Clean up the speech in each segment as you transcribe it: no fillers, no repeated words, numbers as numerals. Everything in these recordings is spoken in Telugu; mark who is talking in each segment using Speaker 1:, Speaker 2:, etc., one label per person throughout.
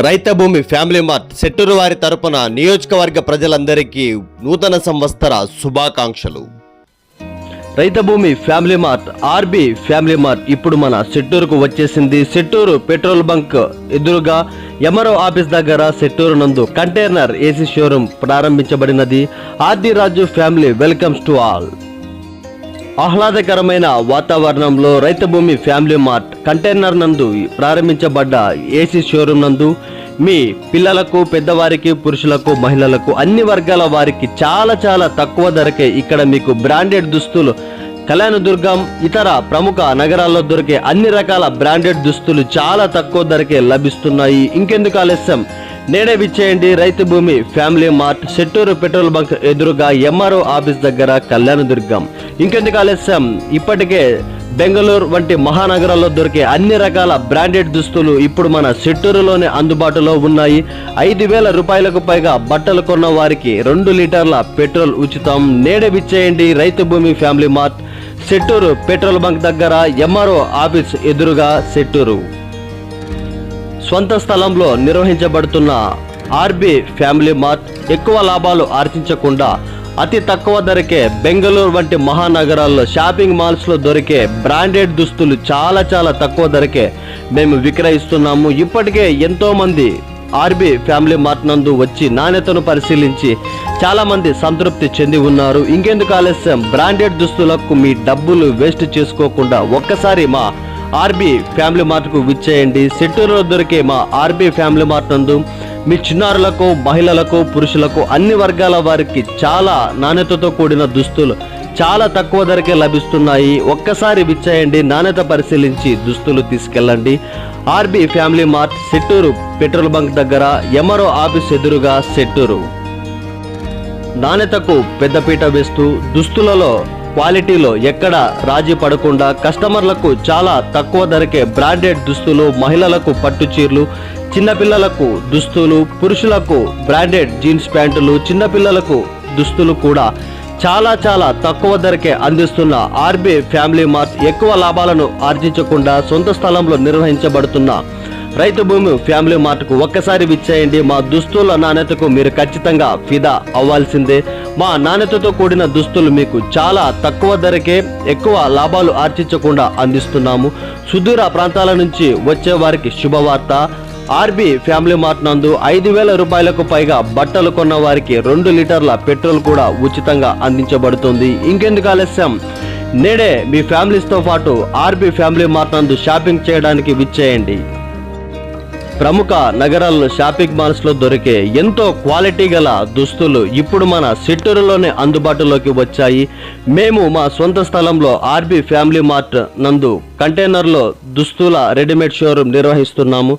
Speaker 1: రైత భూమి ఫ్యామిలీ మార్ట్ సెట్టూరు వారి తరపున నియోజకవర్గ ప్రజలందరికీ నూతన సంవత్సర శుభాకాంక్షలు. రైత భూమి family mart RB family mart ఇప్పుడు మన సెట్టూరుకు వచ్చేసింది. సెట్టూరు పెట్రోల్ బంక్ ఎదురుగా ఎంఆర్ఓ ఆఫీస్ దగ్గర సెట్టూరు నందు కంటైనర్ ఏసీ షోరూమ్ ప్రారంభించబడినది. RD Raju family welcomes to all. ఆహ్లాదకరమైన వాతావరణంలో రైత భూమి ఫ్యామిలీ మార్ట్ కంటైనర్ నందు ప్రారంభించబడ్డ ఏసీ షోరూమ్ నందు మీ పిల్లలకు, పెద్దవారికి, పురుషులకు, మహిళలకు అన్ని వర్గాల వారికి చాలా తక్కువ ధరకే ఇక్కడ మీకు బ్రాండెడ్ దుస్తులు కళ్యాణదుర్గం ఇతర ప్రముఖ నగరాల్లో దొరికే అన్ని రకాల బ్రాండెడ్ దుస్తులు చాలా తక్కువ ధరకే లభిస్తున్నాయి. ఇంకెందుకు ఆలస్యం, నేడే విచ్చేయండి రైతు భూమి family mart Setturu petrol bunk ఎదురుగా ఎంఆర్ఓ ఆఫీస్ దగ్గర కళ్యాణదుర్గం. ఇంకెందుకు ఆలస్యం, ఇప్పటికే బెంగళూరు వంటి మహానగరాల్లో దొరికే అన్ని రకాల బ్రాండెడ్ దుస్తులు ఇప్పుడు మన సెట్టూరులోనే అందుబాటులో ఉన్నాయి. 5,000 రూపాయలకు పైగా బట్టలు కొన్న వారికి 2 లీటర్ల పెట్రోల్ ఉచితం. నేడే విచ్చేయండి రైతు భూమి family mart Setturu petrol bunk దగ్గర ఎంఆర్ఓ ఆఫీస్ ఎదురుగా సెట్టూరు. స్వంత స్థలంలో నిర్వహించబడుతున్న ఆర్బి ఫ్యామిలీ మార్ట్ ఎక్కువ లాభాలు ఆర్జించకుండా అతి తక్కువ ధరకే బెంగళూరు వంటి మహానగరాల్లో షాపింగ్ మాల్స్ లో దొరికే బ్రాండెడ్ దుస్తులు చాలా తక్కువ ధరకే మేము విక్రయిస్తున్నాము. ఇప్పటికే ఎంతో మంది ఆర్బి ఫ్యామిలీ మార్ట్ నందు వచ్చి నాణ్యతను పరిశీలించి చాలా మంది సంతృప్తి చెంది ఉన్నారు. ఇంకెందుకు ఆలస్యం, బ్రాండెడ్ దుస్తులకు మీ డబ్బులు వేస్ట్ చేసుకోకుండా ఒక్కసారి మా ఆర్బి ఫ్యామిలీ మార్ట్ కు విచ్చేయండి. సెట్టూరులో దొరికే మా ఆర్బి ఫ్యామిలీ మార్ట్ నందు మీ చిన్నారులకు, మహిళలకు, పురుషులకు అన్ని వర్గాల వారికి చాలా నాణ్యతతో కూడిన దుస్తులు చాలా తక్కువ ధరకే లభిస్తున్నాయి. ఒక్కసారి విచ్చేయండి, నాణ్యత పరిశీలించి దుస్తులు తీసుకెళ్ళండి. RB family mart Setturu petrol bunk దగ్గర ఎంఆర్ఓ ఆఫీస్ ఎదురుగా సెట్టూరు. నాణ్యతకు పెద్దపీట వేస్తూ దుస్తులలో క్వాలిటీలో ఎక్కడ రాజీ పడకుండా కస్టమర్లకు చాలా తక్కువ ధరకే బ్రాండెడ్ దుస్తులు, మహిళలకు పట్టు చీరలు, చిన్నపిల్లలకు దుస్తులు, పురుషులకు బ్రాండెడ్ జీన్స్ ప్యాంటులు, చిన్నపిల్లలకు దుస్తులు కూడా చాలా తక్కువ ధరకే అందిస్తున్న ఆర్బి ఫ్యామిలీ మార్ట్ ఎక్కువ లాభాలను ఆర్జించకుండా సొంత స్థలంలో నిర్వహించబడుతున్న రైతు భూమి ఫ్యామిలీ మార్ట్కు ఒక్కసారి విచ్చేయండి. మా దుస్తుల నాణ్యతకు మీరు ఖచ్చితంగా ఫిదా అవ్వాల్సిందే. మా నాణ్యతతో కూడిన దుస్తులు మీకు చాలా తక్కువ ధరకే ఎక్కువ లాభాలు ఆర్జించకుండా అందిస్తున్నాము. సుదూర ప్రాంతాల నుంచి వచ్చే వారికి శుభవార్త, ఆర్బి ఫ్యామిలీ మార్ట్ నందు 5,000 రూపాయలకు పైగా బట్టలు కొన్న వారికి 2 లీటర్ల పెట్రోల్ కూడా ఉచితంగా అందించబడుతుంది. ఇంకెందుకు ఆలస్యం, నేడే మీ ఫ్యామిలీస్తో పాటు ఆర్బి ఫ్యామిలీ మార్ట్ నందు షాపింగ్ చేయడానికి విచ్చేయండి. ప్రముఖ నగరాల్లో షాపింగ్ మాల్స్ లో దొరికే ఎంతో క్వాలిటీ గల దుస్తులు ఇప్పుడు మన సెట్టూరులోనే అందుబాటులోకి వచ్చాయి. మేము మా సొంత స్థలంలో ఆర్బి ఫ్యామిలీ మార్ట్ నందు కంటైనర్లో దుస్తుల రెడీమేడ్ షోరూమ్ నిర్వహిస్తున్నాము.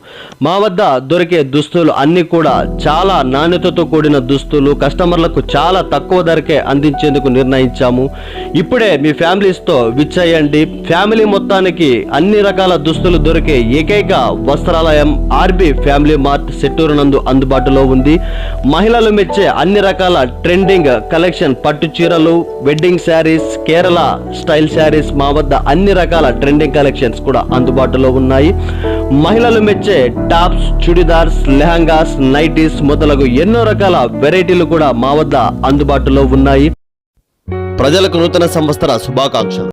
Speaker 1: మా వద్ద దొరికే దుస్తులు అన్ని కూడా చాలా నాణ్యతతో కూడిన దుస్తులు కస్టమర్లకు చాలా తక్కువ ధరకే అందించేందుకు నిర్ణయించాము. ఇప్పుడే మీ ఫ్యామిలీస్తో విచ్చేయండి. ఫ్యామిలీ మొత్తానికి అన్ని రకాల దుస్తులు దొరికే ఏకైక వస్త్రాలయం ఆర్బి ఫ్యామిలీ మార్ట్ సెట్టూరు నందు అందుబాటులో ఉంది. మహిళలు మెచ్చే అన్ని రకాల ట్రెండింగ్ కలెక్షన్ పట్టు చీరలు, వెడ్డింగ్ శారీస్, కేరళ స్టైల్ శారీస్ మా వద్ద అన్ని రకాల ట్రెండింగ్ కలెక్షన్స్ కూడా అందుబాటులో ఉన్నాయి. మహిళలు మెచ్చే టాప్స్, చుడిదార్స్, లెహంగాస్, నైటీస్ మొదలగు ఎన్నో రకాల వెరైటీలు కూడా మా వద్ద అందుబాటులో ఉన్నాయి. ప్రజలకు నూతన సంవత్సర శుభాకాంక్షలు.